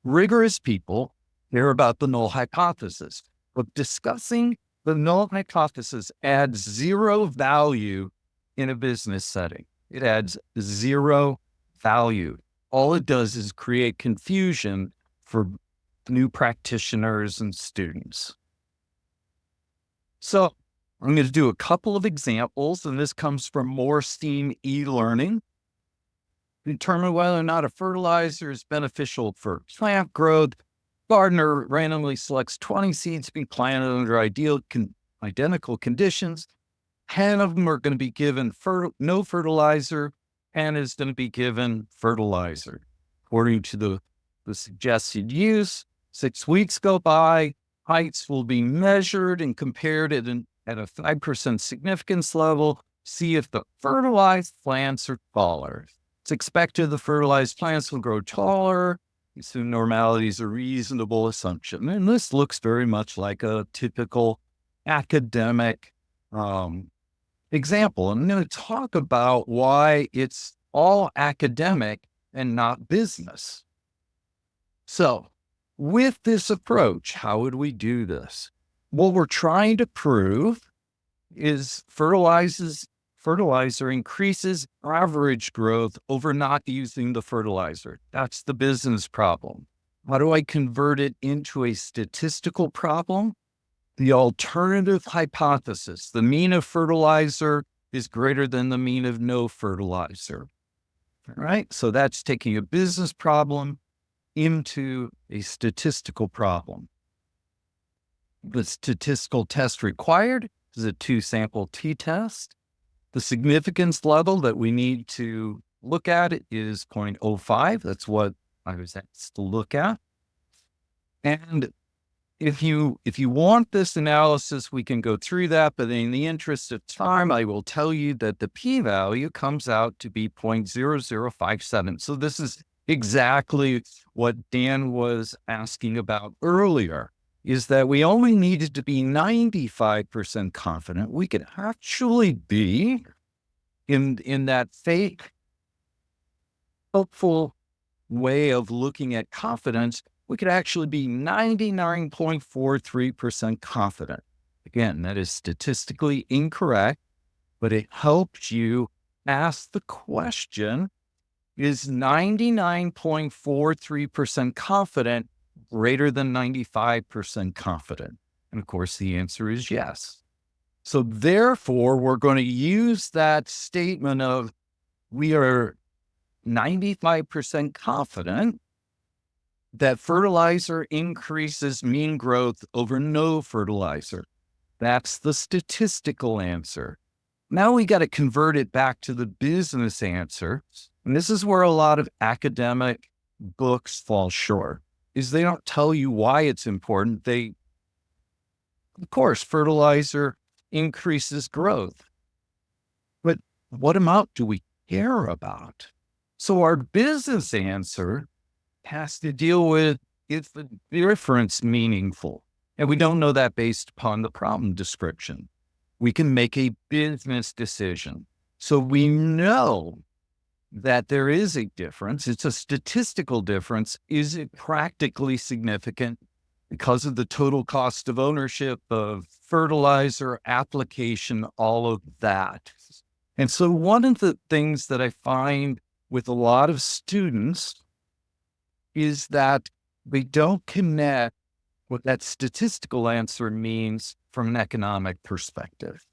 Rigorous people care about the null hypothesis, but discussing the null hypothesis adds zero value in a business setting. It adds zero value. All it does is create confusion for new practitioners and students. So I'm going to do a couple of examples, and this comes from MoreSteam e-learning. Determine whether or not a fertilizer is beneficial for plant growth. Gardener randomly selects 20 seeds to be planted under identical conditions. 10 of them are going to be given no fertilizer, 10 is going to be given fertilizer. According to the suggested use, 6 weeks go by, heights will be measured and compared at a 5% significance level. See if the fertilized plants are taller. It's expected the fertilized plants will grow taller. Assume normality is a reasonable assumption. And this looks very much like a typical academic example. I'm going to talk about why it's all academic and not business. So with this approach, how would we do this? What we're trying to prove is fertilizer increases average growth over not using the fertilizer. That's the business problem. How do I convert it into a statistical problem? The alternative hypothesis, the mean of fertilizer is greater than the mean of no fertilizer. All right, so that's taking a business problem into a statistical problem. The statistical test required is a 2-sample t-test. The significance level that we need to look at is 0.05. That's what I was asked to look at. And if you want this analysis, we can go through that, but in the interest of time, I will tell you that the p-value comes out to be 0.0057. So this is exactly what Dan was asking about earlier, is that we only needed to be 95% confident. We could actually be in that fake, hopeful way of looking at confidence. We could actually be 99.43% confident. Again, that is statistically incorrect, but it helps you ask the question, is 99.43% confident greater than 95% confident? And of course, the answer is yes. So therefore, we're going to use that statement of we are 95% confident that fertilizer increases mean growth over no fertilizer. That's the statistical answer. Now we got to convert it back to the business answer. And this is where a lot of academic books fall short, is they don't tell you why it's important. Of course, fertilizer increases growth. But what amount do we care about? So our business answer has to deal with, is the difference meaningful? And we don't know that based upon the problem description. We can make a business decision. So we know that there is a difference. It's a statistical difference. Is it practically significant because of the total cost of ownership of fertilizer, application, all of that? And so one of the things that I find with a lot of students is that they don't connect what that statistical answer means from an economic perspective.